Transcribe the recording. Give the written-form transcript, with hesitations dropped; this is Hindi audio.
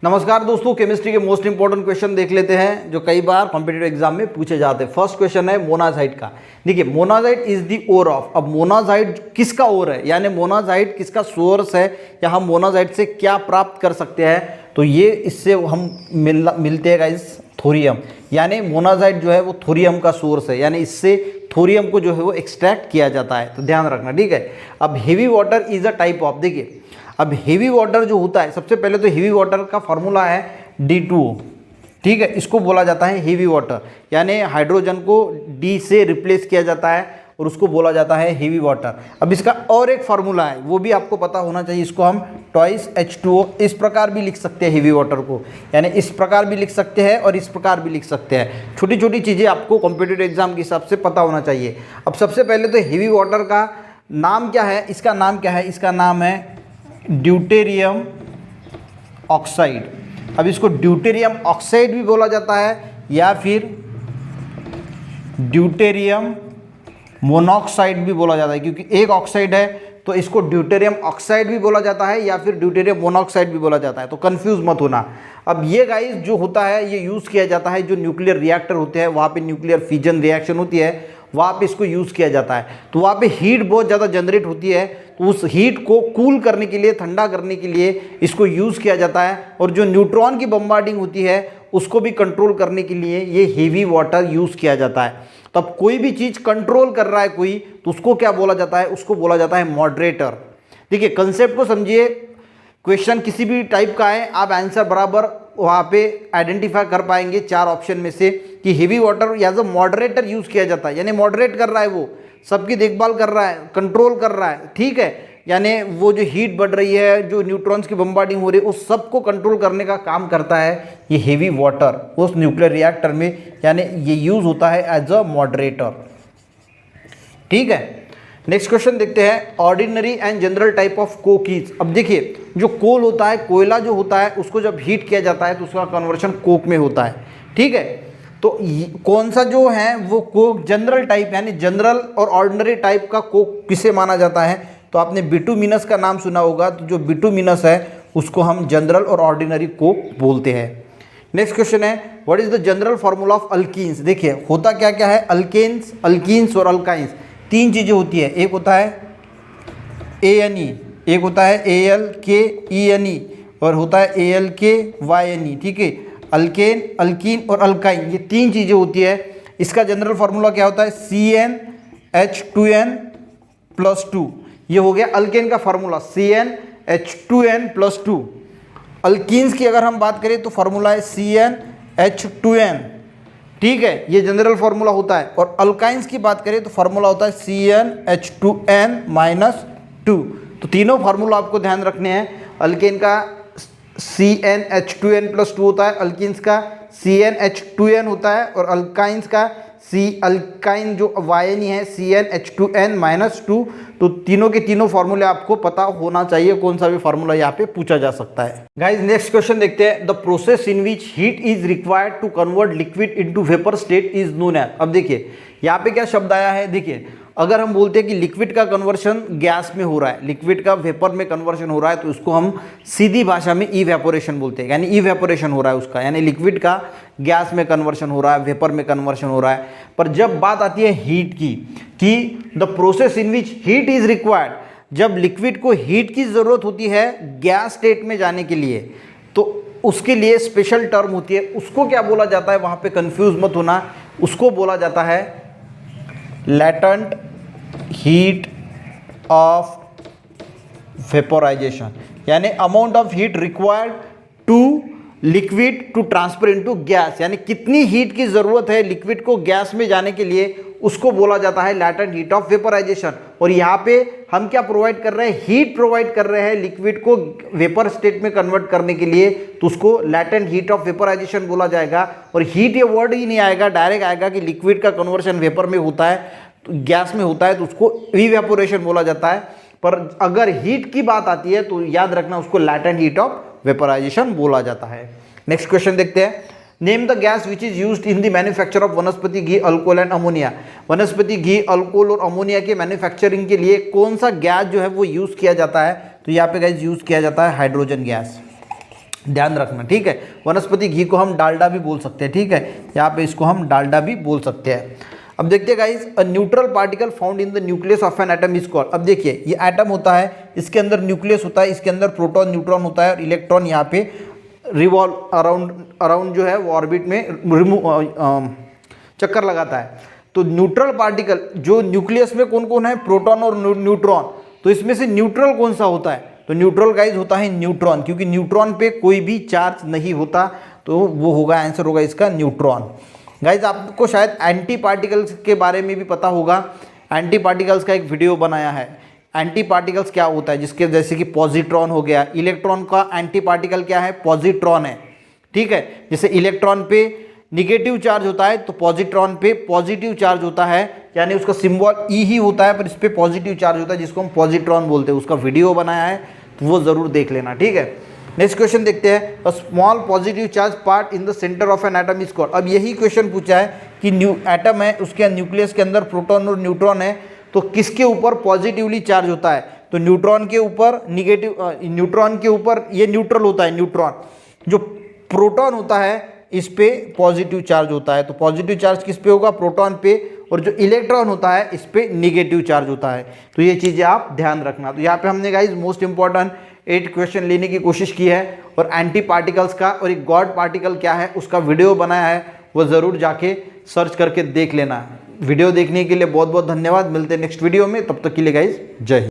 नमस्कार दोस्तों, केमिस्ट्री के मोस्ट इंपॉर्टेंट क्वेश्चन देख लेते हैं जो कई बार कॉम्पिटिटिव एग्जाम में पूछे जाते हैं। फर्स्ट क्वेश्चन है मोनाजाइट का। देखिए, monazite is the ore of. अब मोनाजाइट किसका ओर है, यानी मोनाजाइट किसका सोर्स है, या हम मोनाजाइट से क्या प्राप्त कर सकते हैं। तो ये इससे हम मिलते हैं गाइस थोरियम, यानी मोनाजाइट जो है वो थोरियम का सोर्स है, यानी इससे थोरियम को जो है वो एक्सट्रैक्ट किया जाता है। तो ध्यान रखना, ठीक है। अब heavy water is a type of, देखिए अब हेवी वाटर जो होता है, सबसे पहले तो हेवी वाटर का फॉर्मूला है D2O, ठीक है। इसको बोला जाता है हेवी वाटर, यानी हाइड्रोजन को D से रिप्लेस किया जाता है और उसको बोला जाता है हेवी वाटर। अब इसका और एक फार्मूला है, वो भी आपको पता होना चाहिए। इसको हम ट्वाइस H2O इस प्रकार भी लिख सकते हैं हेवी वाटर को, यानी इस प्रकार भी लिख सकते हैं और इस प्रकार भी लिख सकते हैं। छोटी छोटी चीज़ें आपको कॉम्पिटिटिव एग्जाम के हिसाब से पता होना चाहिए। अब सबसे पहले तो हेवी वाटर का नाम क्या है, इसका नाम क्या है, इसका नाम है ड्यूटेरियम ऑक्साइड। अब इसको ड्यूटेरियम ऑक्साइड भी बोला जाता है या फिर ड्यूटेरियम मोनोऑक्साइड भी बोला जाता है, क्योंकि एक ऑक्साइड है तो इसको ड्यूटेरियम ऑक्साइड भी बोला जाता है या फिर ड्यूटेरियम मोनोऑक्साइड भी बोला जाता है। तो कंफ्यूज मत होना। अब ये गाइस जो होता है ये यूज़ किया जाता है, जो न्यूक्लियर रिएक्टर होते हैं वहाँ पे न्यूक्लियर फिजन रिएक्शन होती है, वहाँ पे इसको यूज़ किया जाता है। तो वहाँ पे हीट बहुत ज़्यादा जनरेट होती है, तो उस हीट को कूल करने के लिए, ठंडा करने के लिए इसको यूज़ किया जाता है। और जो न्यूट्रॉन की बम्बार्डिंग होती है उसको भी कंट्रोल करने के लिए ये हेवी वाटर यूज़ किया जाता है। तब कोई भी चीज़ कंट्रोल कर रहा है कोई, तो उसको क्या बोला जाता है, उसको बोला जाता है मॉडरेटर। देखिए कंसेप्ट को समझिए, क्वेश्चन किसी भी टाइप का है, आप आंसर बराबर वहाँ पे आइडेंटिफाई कर पाएंगे चार ऑप्शन में से कि heavy water as a moderator use किया जाता है, यानी मॉडरेट कर रहा है, वो सबकी देखभाल कर रहा है, कंट्रोल कर रहा है, ठीक है। यानी वो जो हीट बढ़ रही है, जो न्यूट्रॉन्स की बम्बार्डिंग हो रही है, उस सबको कंट्रोल करने का काम करता है ये हेवी वाटर उस न्यूक्लियर रिएक्टर में, यानी ये यूज़ होता है एज अ मॉडरेटर, ठीक है। नेक्स्ट क्वेश्चन देखते हैं, ordinary and general type of Coke is. अब देखिए जो कोल होता है, कोयला जो होता है, उसको जब हीट किया जाता है तो उसका कन्वर्शन कोक में होता है, ठीक है। तो कौन सा जो है वो कोक जनरल टाइप, यानी जनरल और ऑर्डिनरी टाइप का कोक किसे माना जाता है, तो आपने बिटुमिनस का नाम सुना होगा। तो जो बिटुमिनस है उसको हम जनरल और ऑर्डिनरी कोक बोलते हैं। नेक्स्ट क्वेश्चन है, what is the general formula of alkenes. देखिए होता क्या क्या है, अल्केन्स, अल्कीन्स और अल्काइंस तीन चीज़ें होती है। एक होता है ANE, एक होता है ALKENE और होता है ALKYNE, ठीक है। अल्केन, अल्कीन और अल्काइन, ये तीन चीज़ें होती है। इसका जनरल फार्मूला क्या होता है, CnH2n+2। ये हो गया अल्केन का फार्मूला, CnH2n+2। अल्कीन्स की अगर हम बात करें तो फार्मूला है CnH2n, ठीक है, ये जनरल फार्मूला होता है। और अल्काइंस की बात करें तो फार्मूला होता है CnH2n-2। तो तीनों फार्मूला आपको ध्यान रखने हैं। अल्केन का CnH2n+2 होता है, अल्कीन्स का CnH2n होता है और अल्काइंस का अल्काइन जो YNE है CnH2n-2। तो तीनों के तीनों फार्मूले आपको पता होना चाहिए, कौन सा भी फार्मूला यहाँ पे पूछा जा सकता है। गाइस नेक्स्ट क्वेश्चन देखते हैं, the process in which heat is required to convert liquid into vapour state is known as. अब देखिए यहाँ पे क्या शब्द आया है, देखिए अगर हम बोलते हैं कि लिक्विड का कन्वर्शन गैस में हो रहा है, लिक्विड का वेपर में कन्वर्शन हो रहा है, तो उसको हम सीधी भाषा में इवेपोरेशन बोलते हैं, यानी इवेपोरेशन हो रहा है उसका, यानी लिक्विड का गैस में कन्वर्शन हो रहा है, वेपर में कन्वर्शन हो रहा है। पर जब बात आती है हीट की, कि the process in which heat is required, जब लिक्विड को हीट की ज़रूरत होती है गैस स्टेट में जाने के लिए, तो उसके लिए स्पेशल टर्म होती है। उसको क्या बोला जाता है, वहाँ पे कंफ्यूज मत होना, उसको बोला जाता है latent heat of vaporization, यानी amount of heat required to liquid to transfer into gas, यानी कितनी हीट की ज़रूरत है लिक्विड को गैस में जाने के लिए, उसको बोला जाता है latent heat of vaporization। और यहाँ पे हम क्या प्रोवाइड कर रहे हैं, हीट प्रोवाइड कर रहे हैं लिक्विड को वेपर स्टेट में कन्वर्ट करने के लिए, तो उसको latent heat of vaporization बोला जाएगा। और हीट ये वर्ड ही नहीं आएगा, डायरेक्ट आएगा कि लिक्विड का कन्वर्शन वेपर में होता है, तो गैस में होता है, तो उसको इवेपोरेशन बोला जाता है। पर अगर हीट की बात आती है तो याद रखना उसको latent heat of vaporization बोला जाता है। नेक्स्ट क्वेश्चन देखते हैं, name the gas which is used in the manufacture of वनस्पति घी, अल्कोहल एंड अमोनिया। वनस्पति घी, अल्कोहल और अमोनिया के मैन्युफैक्चरिंग के लिए कौन सा गैस जो है वो यूज़ किया जाता है, तो यहाँ पे गैस यूज़ किया जाता है हाइड्रोजन गैस। ध्यान रखना, ठीक है। वनस्पति घी को हम डालडा भी बोल सकते हैं, ठीक है, यहाँ पे इसको हम डालडा भी बोल सकते हैं। अब देखते हैं guys, a neutral particle found in the nucleus of an atom is called. अब देखिए ये एटम होता है, इसके अंदर न्यूक्लियस होता है, इसके अंदर प्रोटॉन न्यूट्रॉन होता है और इलेक्ट्रॉन यहाँ पे रिवॉल्व अराउंड जो है वो ऑर्बिट में चक्कर लगाता है। तो न्यूट्रल पार्टिकल जो न्यूक्लियस में कौन कौन है, प्रोटॉन और न्यूट्रॉन, तो इसमें से न्यूट्रल कौन सा होता है, तो न्यूट्रल गाइज होता है न्यूट्रॉन, क्योंकि न्यूट्रॉन पे कोई भी चार्ज नहीं होता, तो वो होगा, आंसर होगा इसका न्यूट्रॉन। गाइज आपको शायद एंटी पार्टिकल्स के बारे में भी पता होगा, एंटी पार्टिकल्स का एक वीडियो बनाया है। एंटी पार्टिकल्स क्या होता है, जिसके जैसे कि पॉजिट्रॉन हो गया, इलेक्ट्रॉन का एंटी पार्टिकल क्या है, पॉजिट्रॉन है, ठीक है। जैसे इलेक्ट्रॉन पे निगेटिव चार्ज होता है तो पॉजिट्रॉन पे पॉजिटिव चार्ज होता है, यानी उसका सिंबल ई ही होता है पर इस पे पॉजिटिव चार्ज होता है, जिसको हम पॉजिट्रॉन बोलते हैं। उसका वीडियो बनाया है तो वो ज़रूर देख लेना, ठीक है। नेक्स्ट क्वेश्चन देखते हैं, a small positive charge part in the centre of an atom is called. अब यही क्वेश्चन पूछा है कि एटम है, उसके न्यूक्लियस के अंदर प्रोटॉन और न्यूट्रॉन है, तो किसके ऊपर पॉजिटिवली चार्ज होता है, तो न्यूट्रॉन के ऊपर, न्यूट्रॉन के ऊपर ये न्यूट्रल होता है न्यूट्रॉन। जो प्रोटॉन होता है इस पे पॉजिटिव चार्ज होता है, तो पॉजिटिव चार्ज किस पे होगा, प्रोटॉन पे, और जो इलेक्ट्रॉन होता है इस पे निगेटिव चार्ज होता है। तो ये चीज़ें आप ध्यान रखना। तो यहाँ पे हमने गाइज मोस्ट इंपॉर्टेंट 8 क्वेश्चन लेने की कोशिश की है, और एंटी पार्टिकल्स का और एक गॉड पार्टिकल क्या है उसका वीडियो बनाया है, वो ज़रूर जाके सर्च करके देख लेना। वीडियो देखने के लिए बहुत बहुत धन्यवाद। मिलते हैं नेक्स्ट वीडियो में, तब तक के लिए गाइज जय हिंद।